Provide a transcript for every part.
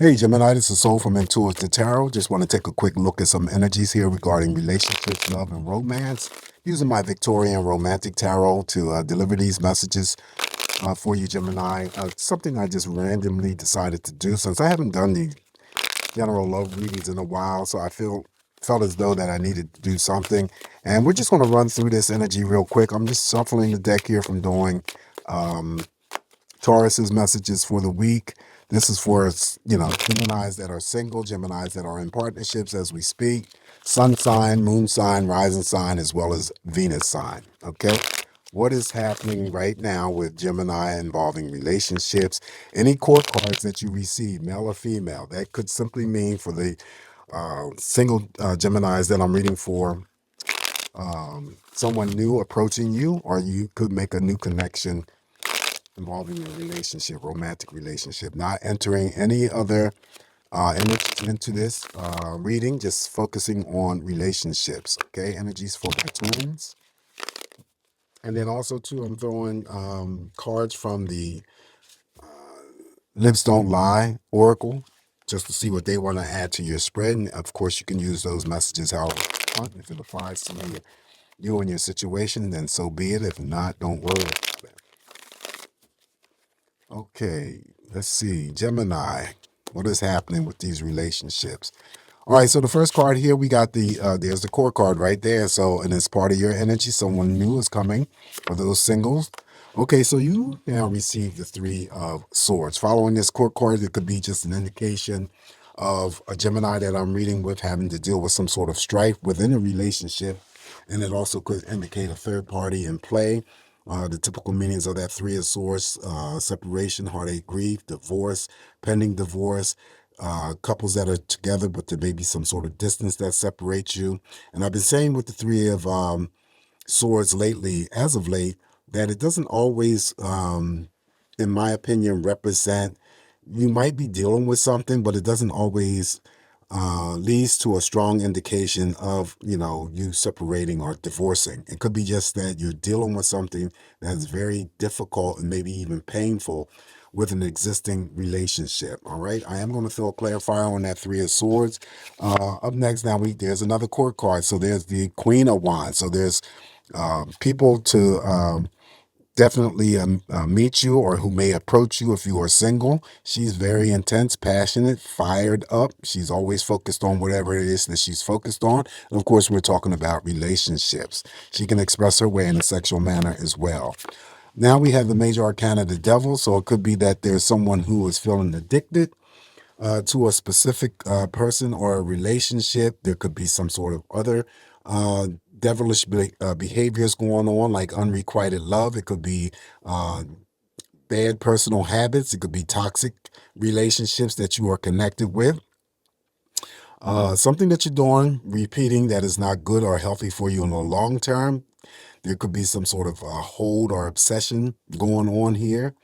Hey Gemini, this is Soul from Intuitive Tarot. Just want to take a quick look at some energies here regarding relationships, love, and romance. Using my Victorian Romantic Tarot to deliver these messages for you, Gemini. Something I just randomly decided to do since I haven't done the general love readings in a while, so I felt as though that I needed to do something. And we're just going to run through this energy real quick. I'm just shuffling the deck here from doing um, Taurus's messages for the week. This is for, Geminis that are single, Geminis that are in partnerships as we speak, sun sign, moon sign, rising sign, as well as Venus sign. Okay. What is happening right now with Gemini involving relationships? Any court cards that you receive, male or female, that could simply mean for the single Geminis that I'm reading for, someone new approaching you, or you could make a new connection involving a relationship, romantic relationship, not entering any other energies into this reading, just focusing on relationships. Okay, energies for the twins. And then also, too, I'm throwing cards from the Lips Don't Lie Oracle just to see what they want to add to your spread. And of course, you can use those messages however you want. If it applies to you and your situation, then so be it. If not, don't worry about it. Okay, let's see. Gemini, what is happening with these relationships? All right, so the first card here, we got there's the core card right there. So, and it's part of your energy. Someone new is coming for those singles. Okay, so you now receive the Three of Swords. Following this core card, it could be just an indication of a Gemini that I'm reading with having to deal with some sort of strife within a relationship. And it also could indicate a third party in play. The typical meanings of that Three of Swords: separation, heartache, grief, divorce, pending divorce, couples that are together, but there may be some sort of distance that separates you. And I've been saying with the Three of Swords lately, as of late, that it doesn't always, in my opinion, represent, you might be dealing with something, but it doesn't always leads to a strong indication of, you separating or divorcing. It could be just that you're dealing with something that's very difficult and maybe even painful with an existing relationship. All right. I am going to throw a clarifier on that Three of Swords. Up next, now there's another court card. So there's the Queen of Wands. So there's people to definitely meet you or who may approach you if you are single. She's very intense, passionate, fired up. She's always focused on whatever it is that she's focused on. And of course, we're talking about relationships. She can express her way in a sexual manner as well. Now we have the major arcana, the devil. So it could be that there's someone who is feeling addicted to a specific person or a relationship. There could be some sort of other devilish behaviors going on, like unrequited love. It could be bad personal habits. It could be toxic relationships that you are connected with. Something that you're doing, repeating, that is not good or healthy for you in the long term. There could be some sort of hold or obsession going on here.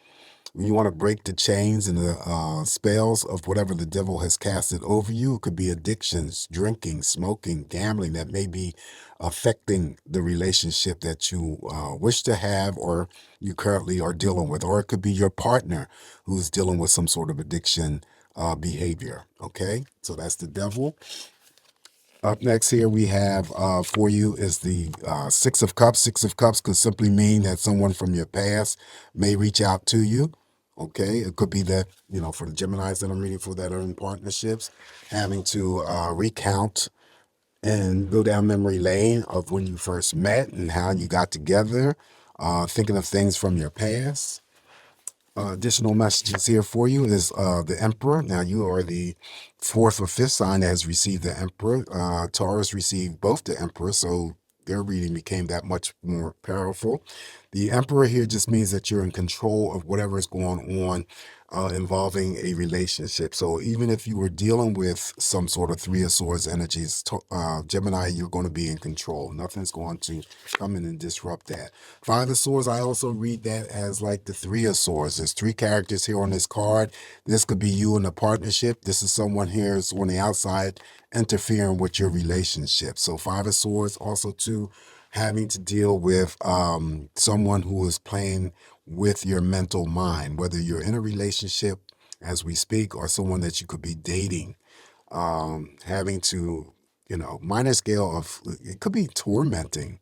You want to break the chains and the spells of whatever the devil has casted over you. It could be addictions, drinking, smoking, gambling that may be affecting the relationship that you wish to have or you currently are dealing with. Or it could be your partner who's dealing with some sort of addiction behavior. Okay, so that's the devil. Up next here we have for you is the Six of Cups. Six of Cups could simply mean that someone from your past may reach out to you. Okay, it could be that, for the Geminis that I'm reading for that are in partnerships, having to recount and go down memory lane of when you first met and how you got together, thinking of things from your past. Additional messages here for you is the Emperor. Now, you are the fourth or fifth sign that has received the Emperor. Taurus received both the Emperor, so their reading became that much more powerful. The Emperor here just means that you're in control of whatever is going on involving a relationship. So even if you were dealing with some sort of Three of Swords energies, Gemini, you're going to be in control. Nothing's going to come in and disrupt that. Five of Swords, I also read that as like the Three of Swords. There's three characters here on this card. This could be you in a partnership. This is someone here who's on the outside interfering with your relationship. So Five of Swords also too, having to deal with someone who is playing with your mental mind, whether you're in a relationship as we speak, or someone that you could be dating, having to, minor scale of, it could be tormenting,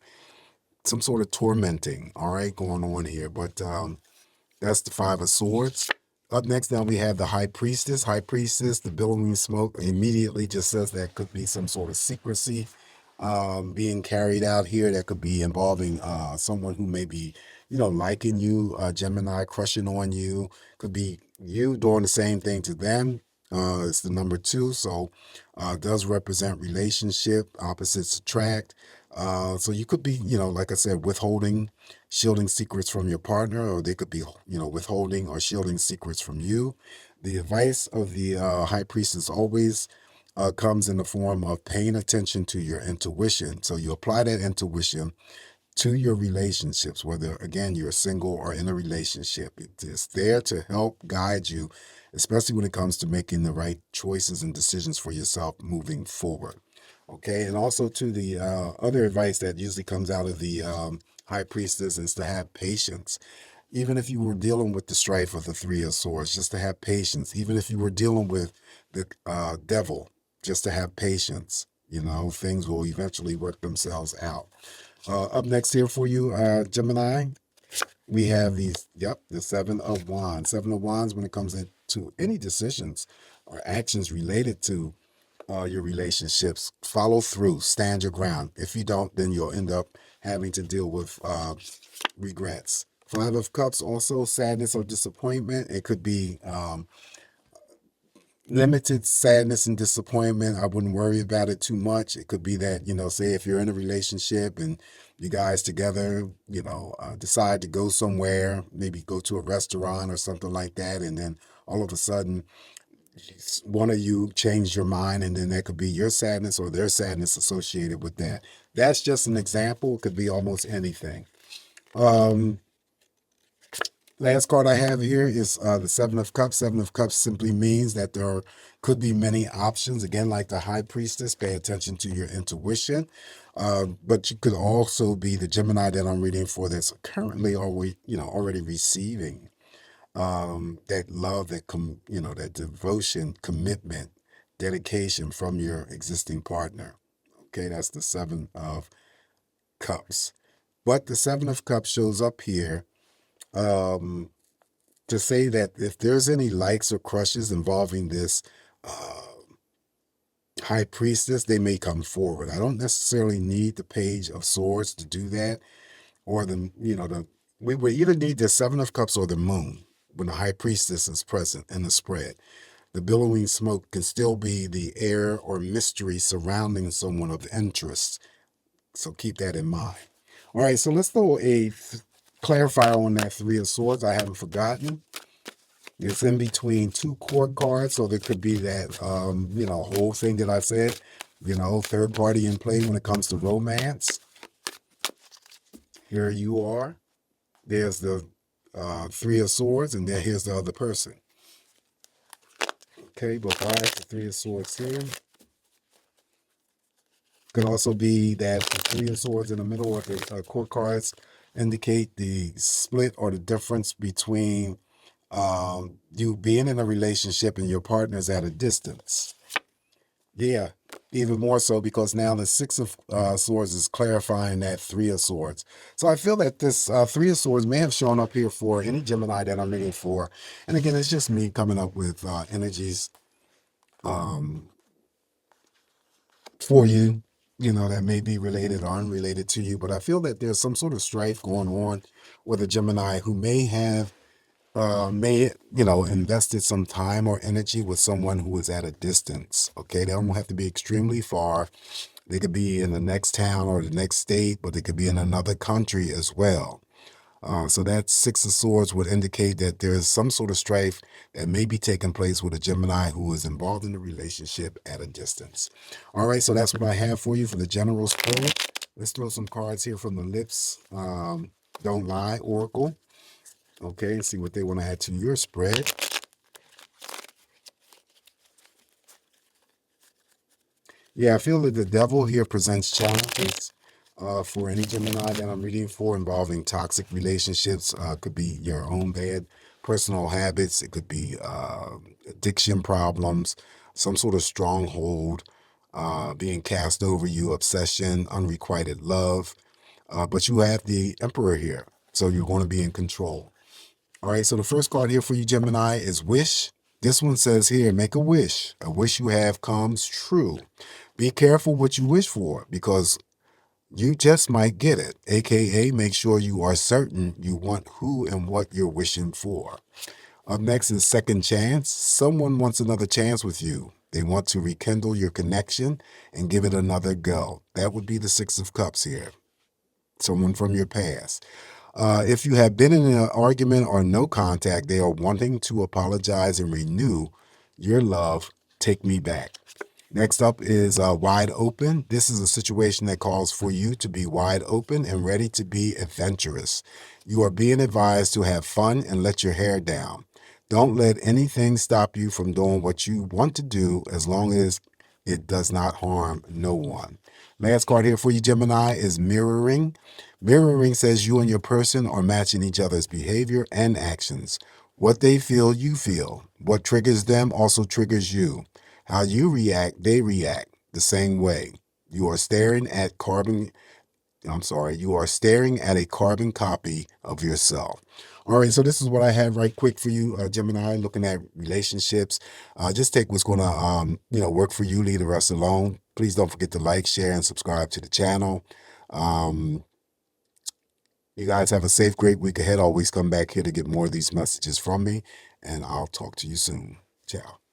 some sort of tormenting, all right, going on here. But that's the Five of Swords. Up next, now we have the High Priestess. High Priestess, the billowing smoke immediately just says that could be some sort of secrecy being carried out here. That could be involving someone who may be, liking you, Gemini, crushing on you. Could be you doing the same thing to them. It's the number 2, so does represent relationship, opposites attract. So you could be, like I said, withholding, shielding secrets from your partner, or they could be, withholding or shielding secrets from you. The advice of the High Priestess always comes in the form of paying attention to your intuition. So you apply that intuition to your relationships, whether, again, you're single or in a relationship. It's there to help guide you, especially when it comes to making the right choices and decisions for yourself moving forward. Okay, and also to the other advice that usually comes out of the High Priestess is to have patience. Even if you were dealing with the strife of the Three of Swords, just to have patience. Even if you were dealing with the devil, just to have patience. Things will eventually work themselves out. Up next here for you, Gemini, we have the Seven of Wands. Seven of Wands, when it comes to any decisions or actions related to your relationships, follow through, stand your ground. If you don't, then you'll end up having to deal with regrets. Five of Cups, also sadness or disappointment. It could be limited sadness and disappointment. I wouldn't worry about it too much. It could be that, say if you're in a relationship and you guys together, decide to go somewhere, maybe go to a restaurant or something like that, and then all of a sudden one of you changed your mind, and then there could be your sadness or their sadness associated with that. That's just an example. It could be almost anything. Last card I have here is the Seven of Cups. Seven of Cups simply means that there could be many options. Again, like the High Priestess, pay attention to your intuition. But you could also be the Gemini that I'm reading for that's currently already receiving that love, that devotion, commitment, dedication from your existing partner. Okay, that's the Seven of Cups. But the Seven of Cups shows up here to say that if there's any likes or crushes involving this High Priestess, they may come forward. I don't necessarily need the Page of Swords to do that, or we would either need the Seven of Cups or the Moon when the High Priestess is present in the spread. The billowing smoke can still be the air or mystery surrounding someone of interest. So keep that in mind. All right, so let's throw a clarifier on that Three of Swords. I haven't forgotten. It's in between 2 court cards, so there could be that, whole thing that I said, third party in play when it comes to romance. Here you are. There's the Three of Swords, and here's the other person. Okay, but why is the Three of Swords here? Could also be that the Three of Swords in the middle of the court cards indicate the split or the difference between you being in a relationship and your partner's at a distance. Yeah, even more so because now the Six of Swords is clarifying that Three of Swords. So I feel that this Three of Swords may have shown up here for any Gemini that I'm reading for. And again, it's just me coming up with energies for you, that may be related or unrelated to you. But I feel that there's some sort of strife going on with a Gemini who may have invested some time or energy with someone who is at a distance. Okay, they don't have to be extremely far. They could be in the next town or the next state, but they could be in another country as well. So that Six of Swords would indicate that there is some sort of strife that may be taking place with a Gemini who is involved in a relationship at a distance. All right, so that's what I have for you for the general spread. Let's throw some cards here from the Lips Don't Lie Oracle. Okay, and see what they want to add to your spread. Yeah, I feel that the Devil here presents challenges for any Gemini that I'm reading for involving toxic relationships. Could be your own bad personal habits. It could be addiction problems, some sort of stronghold being cast over you, obsession, unrequited love. But you have the Emperor here, so you're going to be in control. All right, so the first card here for you, Gemini, is wish. This one says here, make a wish. A wish you have comes true. Be careful what you wish for because you just might get it, aka make sure you are certain you want who and what you're wishing for. Up next is second chance. Someone wants another chance with you. They want to rekindle your connection and give it another go. That would be the Six of Cups here. Someone from your past. If you have been in an argument or no contact, they are wanting to apologize and renew your love. Take me back. Next up is wide open. This is a situation that calls for you to be wide open and ready to be adventurous. You are being advised to have fun and let your hair down. Don't let anything stop you from doing what you want to do as long as it does not harm no one. Last card here for you, Gemini, is mirroring. Mirroring says you and your person are matching each other's behavior and actions. What they feel, you feel. What triggers them also triggers you. How you react, they react the same way. You are staring at you are staring at a carbon copy of yourself. All right, so this is what I have right quick for you, Gemini, looking at relationships. Just take what's going to, work for you, leave the rest alone. Please don't forget to like, share, and subscribe to the channel. You guys have a safe, great week ahead. Always come back here to get more of these messages from me, and I'll talk to you soon. Ciao.